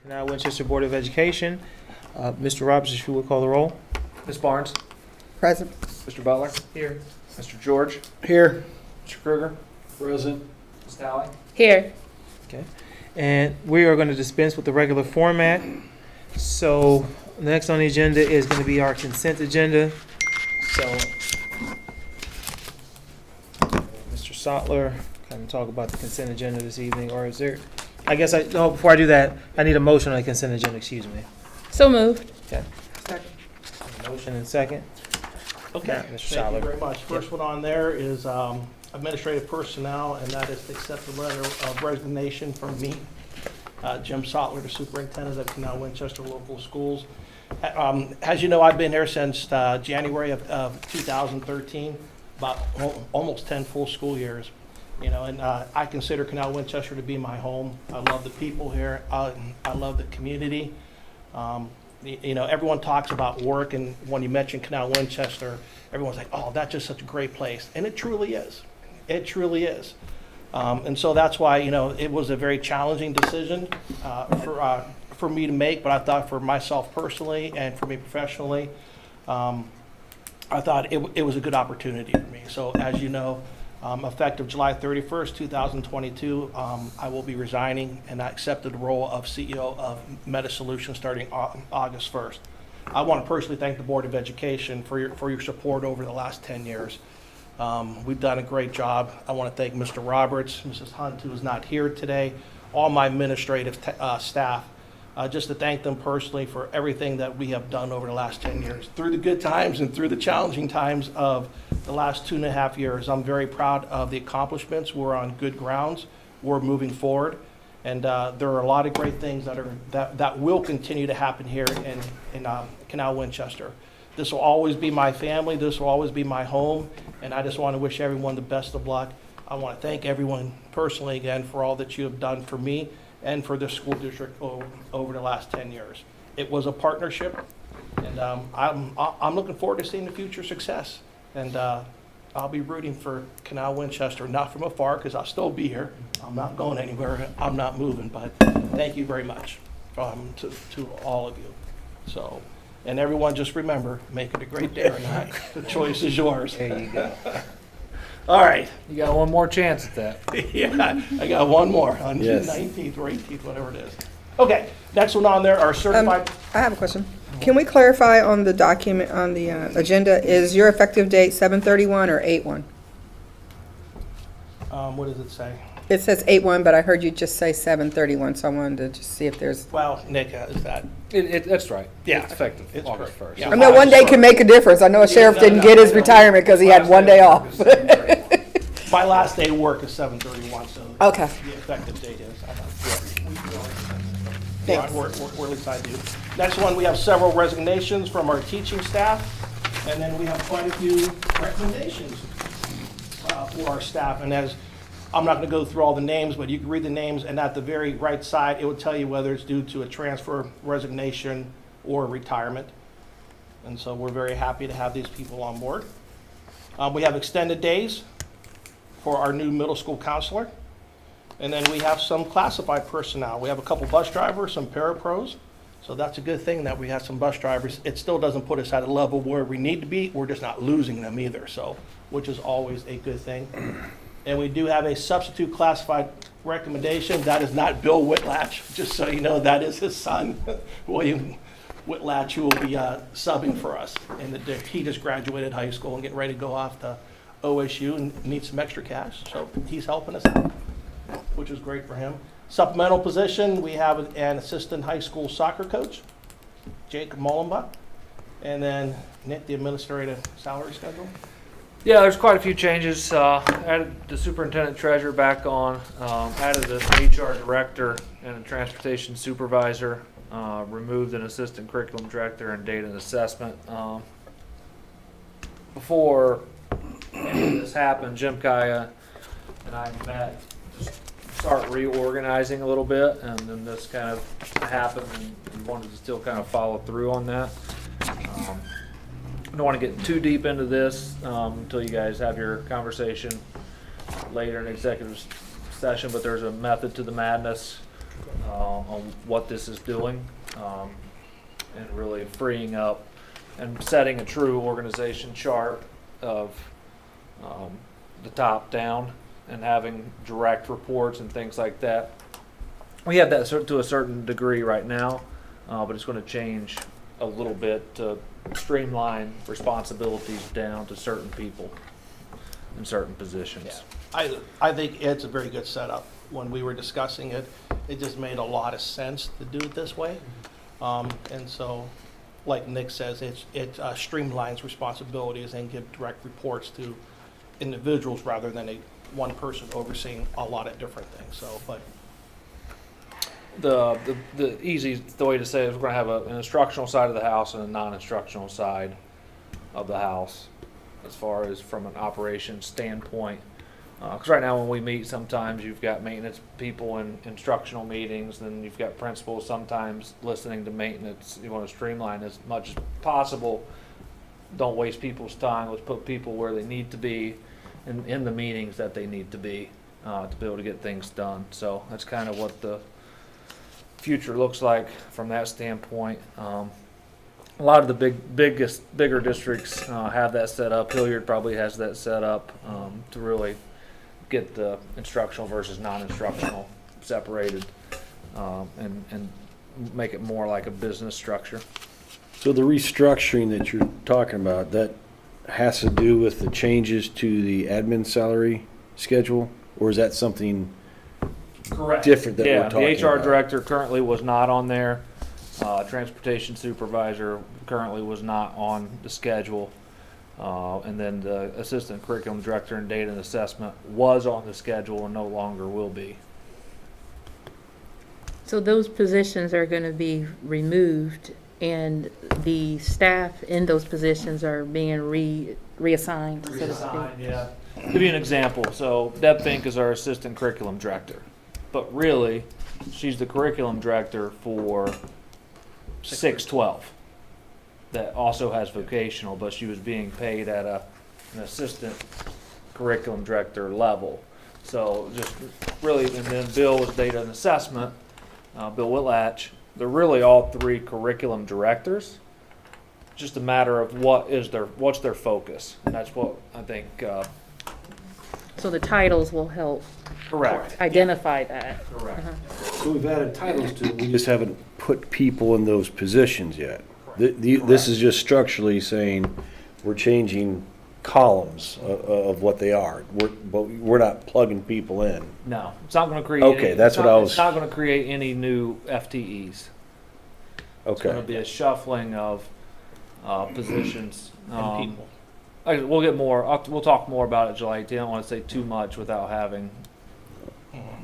Canal Winchester Board of Education. Mr. Roberts, if you would call the roll. Ms. Barnes? Present. Mr. Butler? Here. Mr. George? Here. Mr. Kruger? Present. Ms. Talley? Here. Okay. And we are going to dispense with the regular format. So next on the agenda is going to be our consent agenda. So Mr. Sotler, kind of talk about the consent agenda this evening, or is there, before I do that, I need a motion on the consent agenda, excuse me. So moved. Okay. Second. Motion and second. Okay, Mr. thank Schaller. you very much. First one on there is administrative personnel, and that is to accept the letter of resignation from me, Jim Sotler, the superintendent of Canal Winchester Local Schools. As you know, I've been here since January of 2013, about almost 10 full school years. You know, and I consider Canal Winchester to be my home. I love the people here. I love the community. You know, everyone talks about work, and when you mention Canal Winchester, everyone's like, oh, that's just such a great place. And it truly is. It truly is. And so that's why, you know, it was a very challenging decision for me to make, but I thought for myself personally and for me professionally, I thought it was a good opportunity for me. So as you know, effective July 31st, 2022, I will be resigning, and I accepted the role of CEO of Meta Solutions starting August 1st. I want to personally thank the Board of Education for your support over the last 10 years. We've done a great job. I want to thank Mr. Roberts, Mrs. Hunt, who is not here today, all my administrative staff, just to thank them personally for everything that we have done over the last 10 years. Through the good times and through the challenging times of the last 2.5 years, I'm very proud of the accomplishments. We're on good grounds. We're moving forward. And there are a lot of great things that will continue to happen here in Canal Winchester. This will always be my family. This will always be my home. And I just want to wish everyone the best of luck. I want to thank everyone personally again for all that you have done for me and for the school district over the last 10 years. It was a partnership, and I'm looking forward to seeing the future success. And I'll be rooting for Canal Winchester, not from afar, because I'll still be here. I'm not going anywhere. I'm not moving, but thank you very much to all of you. So, and everyone, just remember, make it a great day or night. The choice is yours. There you go. All right. You got one more chance at that. Yeah, I got one more on June Yes. 19th or 18th, whatever it is. Okay, next one on there are certified. I have a question. Can we clarify on the document, on the agenda, is your effective date 7/31 or 8/1? What does it say? It says 8/1, but I heard you just say 7/31, so I wanted to just see if there's, Well, Nick, is that? That's right. Yeah. It's effective It's August correct. 1st. Yeah. I know one day can make a difference. I know a sheriff didn't get his retirement because he had one day off. My last day of work is 7/31, so. Okay. The effective date is. Thanks. Or at least I do. Next one, we have several resignations from our teaching staff, and then we have quite a few recommendations for our staff. And as, I'm not going to go through all the names, but you can read the names, and at the very right side, it will tell you whether it's due to a transfer, resignation, or retirement. And so we're very happy to have these people on board. We have extended days for our new middle school counselor. And then we have some classified personnel. We have a couple bus drivers, some parapros. So that's a good thing that we have some bus drivers. It still doesn't put us at a level where we need to be. We're just not losing them either, so, which is always a good thing. And we do have a substitute classified recommendation. That is not Bill Whitlatch, just so you know, that is his son, William Whitlatch, who will be subbing for us. And he just graduated high school and getting ready to go off to OSU and needs some extra cash. So he's helping us out, which is great for him. Supplemental position, we have an assistant high school soccer coach, Jake Mullenbuck. And then Nick, the administrative salary schedule. Yeah, there's quite a few changes. Added the superintendent treasurer back on, added the HR director and a transportation supervisor, removed an assistant curriculum director and data and assessment. Before any of this happened, Jim Kaya and I met, just start reorganizing a little bit, and then this kind of happened, and we wanted to still kind of follow through on that. I don't want to get too deep into this until you guys have your conversation later in executive session, but there's a method to the madness on what this is doing, and really freeing up and setting a true organization chart of the top down and having direct reports and things like that. We have that to a certain degree right now, but it's going to change a little bit to streamline responsibilities down to certain people in certain positions. Yeah. I think it's a very good setup. When we were discussing it, it just made a lot of sense to do it this way. And so, like Nick says, it streamlines responsibilities and give direct reports to individuals rather than one person overseeing a lot of different things. So, but The easy way to say it is we're going to have an instructional side of the house and a non-instructional side of the house as far as from an operations standpoint. Because right now when we meet, sometimes you've got maintenance people in instructional meetings, then you've got principals sometimes listening to maintenance. You want to streamline as much as possible. Don't waste people's time. Let's put people where they need to be in the meetings that they need to be able to get things done. So that's kind of what the future looks like from that standpoint. A lot of the bigger districts have that set up. Hilliard probably has that set up to really get the instructional versus non-instructional separated and make it more like a business structure. So the restructuring that you're talking about, that has to do with the changes to the admin salary schedule? Or is that something Correct. different that we're talking about? Yeah, the HR director currently was not on there. Transportation supervisor currently was not on the schedule. And then the assistant curriculum director and data and assessment was on the schedule and no longer will be. So those positions are going to be removed, and the staff in those positions are being reassigned, so to speak. Yeah. Give you an example. So Deb Fink is our assistant curriculum director, but really, she's the curriculum director for 612. That also has vocational, but she was being paid at an assistant curriculum director level. So just really, and then Bill was data and assessment, Bill Whitlatch. They're really all three curriculum directors. Just a matter of what's their focus, and that's what I think. So the titles will help Correct. identify that. Correct. So we've added titles to it, we just haven't put people in those positions yet. This is just structurally saying we're changing columns of what they are. But we're not plugging people in. No, it's not going to create. Okay, that's what I was- It's not going to create any new FTEs. It's going to Okay. be a shuffling of positions. and people. We'll get more. We'll talk more about it July 18th. I don't want to say too much without having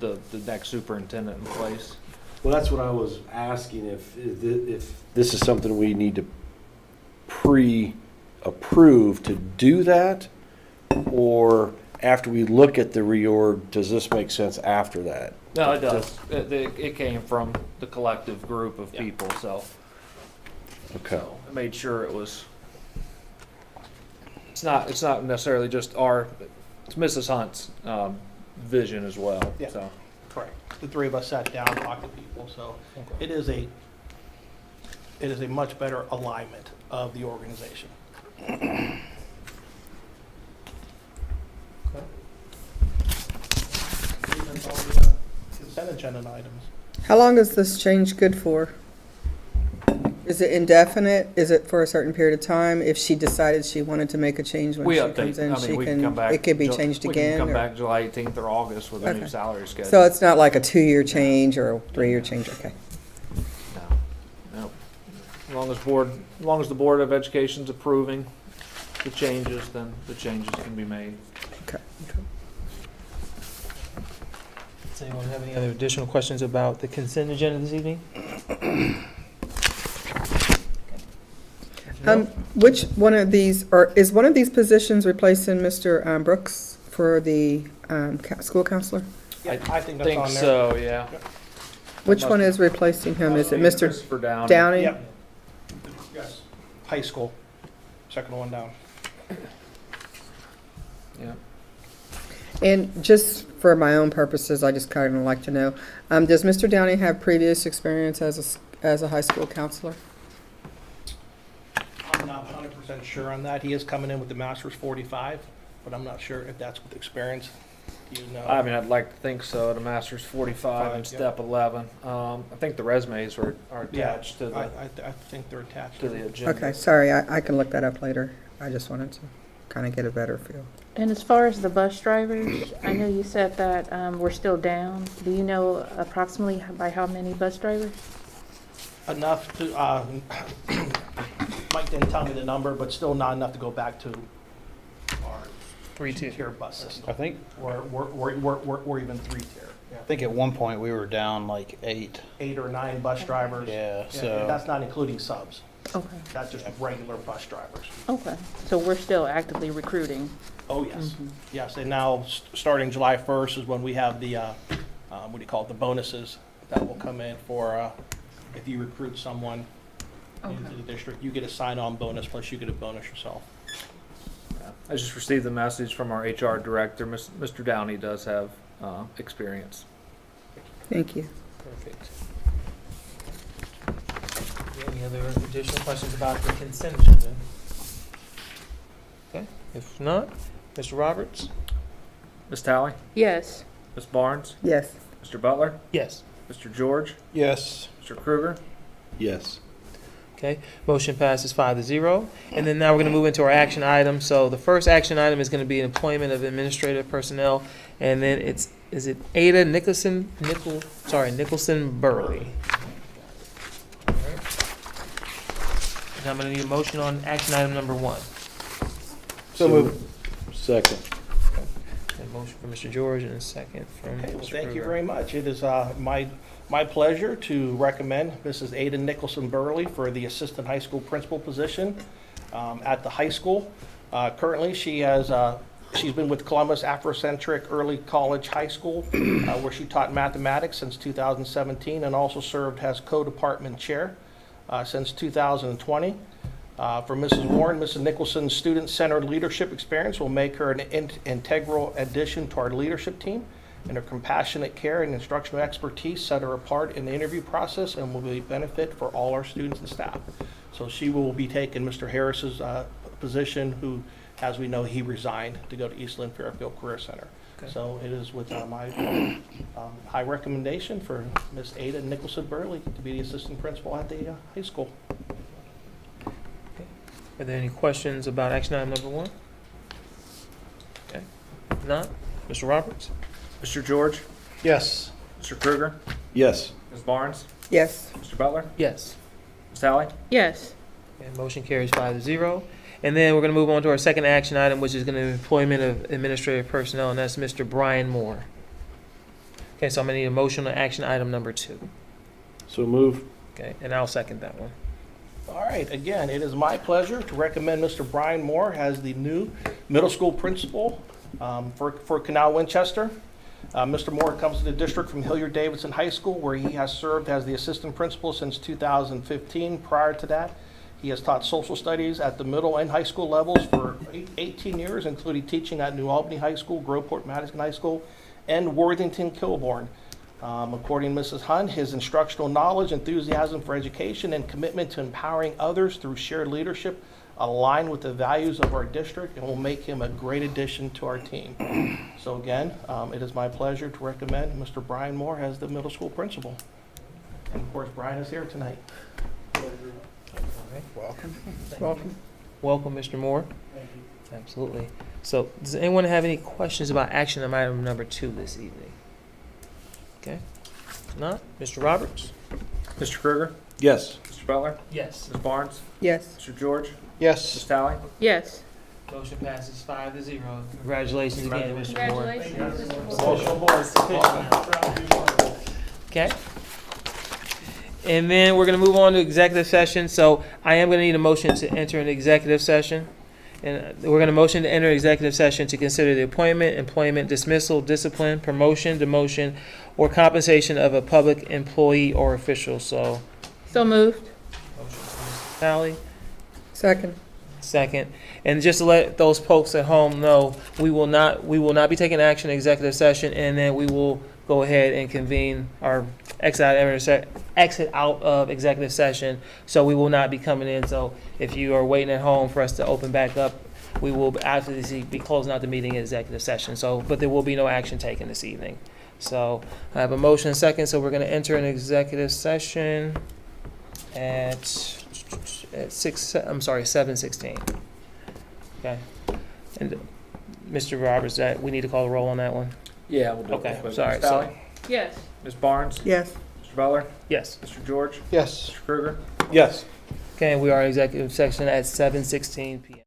the next superintendent in place. Well, that's what I was asking, if this is something we need to pre-approve to do that, or after we look at the reorg, does this make sense after that? No, it does. It came from the collective group of Yeah. people, so Okay. I made sure it was. It's not necessarily just it's Mrs. Hunt's vision as well. Yeah. So. Correct. The three of us sat down, talked to people, so it is a much better alignment of the organization. Consent agenda items. How long is this change good for? Is it indefinite? Is it for a certain period of time? If she decided she wanted to make a change when We she update. comes in, I mean, she we can come back. it could be changed We again? can come or- back July 18th or August with a new Okay. salary schedule. So it's not like a 2-year change or a 3-year change, okay. No. As long as the Board of Education's approving the changes, then the changes can be made. Okay. Does anyone have any other additional questions about the consent agenda this evening? Which one of these, or is one of these positions replacing Mr. Brooks for the school counselor? Yeah, I think that's Think on there. so, yeah. Which one is replacing him? Is it Mr. Christopher Downey? Downey? Yep. Yes. High school, second one down. Yeah. And just for my own purposes, I just kind of like to know, does Mr. Downey have previous experience as a high school counselor? I'm not 100% sure on that. He is coming in with the master's 45, but I'm not sure if that's with experience. Do you know? I mean, I'd like to think so. The master's 45 and Yeah. step 11. I think the resumes are Yeah, attached to the I think they're attached. to the agenda. Okay, sorry, I can look that up later. I just wanted to kind of get a better feel. And as far as the bus drivers, I know you said that we're still down. Do you know approximately by how many bus drivers? Enough to, Mike didn't tell me the number, but still not enough to go back to our 3-2. tier bus system. I think We're even 3-tier. I think at one point we were down like 8. 8 or 9 bus drivers. Yeah, And so that's not including subs. Okay, That's just regular bus drivers. okay. So we're still actively recruiting. Oh, yes. Yes, and now, starting July 1st is when we have the, what do you call it, the bonuses that will come in for, if you recruit someone into the district, you get a sign-on bonus, plus you get a bonus yourself. I just received the message from our HR director. Mr. Downey does have experience. Thank you. Perfect. Any other additional questions about the consent agenda? Okay, if not, Mr. Roberts? Ms. Talley, Yes. Ms. Barnes, Yes. Mr. Butler, Yes. Mr. George, yes, Mr. Kruger. Yes. Okay, motion passes 5-0. And then now we're gonna move into our action items. So the first action item is gonna be employment of administrative personnel, and then is it Ada Nicholson Burley? All right. And I'm gonna need a motion on action item number 1. So moved. Second. A motion from Mr. George and a second from Okay, well, Mr. thank you Kruger. very much. It is my pleasure to recommend Mrs. Aiden Nicholson Burley for the assistant high school principal position at the high school. Currently, she's been with Columbus Afrocentric Early College High School, where she taught mathematics since 2017 and also served as co-department chair since 2020. For Mrs. Warren, Mrs. Nicholson's student-centered leadership experience will make her an integral addition to our leadership team, and her compassionate care and instructional expertise set her apart in the interview process and will be a benefit for all our students and staff. So she will be taking Mr. Harris's position, who, as we know, he resigned to go to Eastland Fairfield Career Center. Okay. So it is with my high recommendation for Ms. Ada Nicholson Burley to be the assistant principal at the high school. Are there any questions about action item number 1? Okay, if not, Mr. Roberts? Mr. George, yes, Mr. Kruger, Yes. Ms. Barnes, Yes. Mr. Butler, Yes. Ms. Talley. Yes. Okay, motion carries 5-0. And then we're gonna move on to our second action item, which is gonna be employment of administrative personnel, and that's Mr. Brian Moore. Okay, so I'm gonna need a motion on action item number 2. So move. Okay, and I'll second that one. All right, again, it is my pleasure to recommend Mr. Brian Moore as the new middle school principal for Canal, Winchester. Mr. Moore comes to the district from Hilliard-Davidson High School, where he has served as the assistant principal since 2015. Prior to that, he has taught social studies at the middle and high school levels for 18 years, including teaching at New Albany High School, Groveport-Madison High School, and Worthington-Kilbourne. According to Mrs. Hunt, his instructional knowledge, enthusiasm for education, and commitment to empowering others through shared leadership align with the values of our district and will make him a great addition to our team. So again, it is my pleasure to recommend Mr. Brian Moore as the middle school principal. And of course, Brian is here tonight. All right. welcome. Welcome. Welcome, Mr. Moore. Absolutely. So, does anyone have any questions about action item number 2 this evening? Okay. If not, Mr. Roberts? Mr. Kruger, Yes. Mr. Butler, Yes. Ms. Barnes, Yes. Mr. George, Ms. Yes, Talley. Yes. Motion passes 5-0. Congratulations again, Mr. Moore. Okay. And then we're gonna move on to executive session. So I am gonna need a motion to enter an executive session. And we're gonna motion to enter executive session to consider the appointment, employment, dismissal, discipline, promotion, demotion, or compensation of a public employee or official. So, So moved. motion from Mrs. Talley, Second. Second. And just to let those folks at home know, we will not be taking action in executive session, and then we will go ahead and convene our exit out of executive session. So we will not be coming in. So if you are waiting at home for us to open back up, we will after this be closing out the meeting in executive session. So, but there will be no action taken this evening. So I have a motion and second. So we're going to enter an executive session at 7:16. Okay. And Mr. Roberts, that we need to call the roll on that one. Yeah, we'll do Okay, it. Ms. sorry, Valley, Yes. Ms. Barnes, Yes. Mr. Butler, Yes. Mr. George, Yes. Mr. Kruger. Yes. Okay, we are in executive session at 7:16 p.m.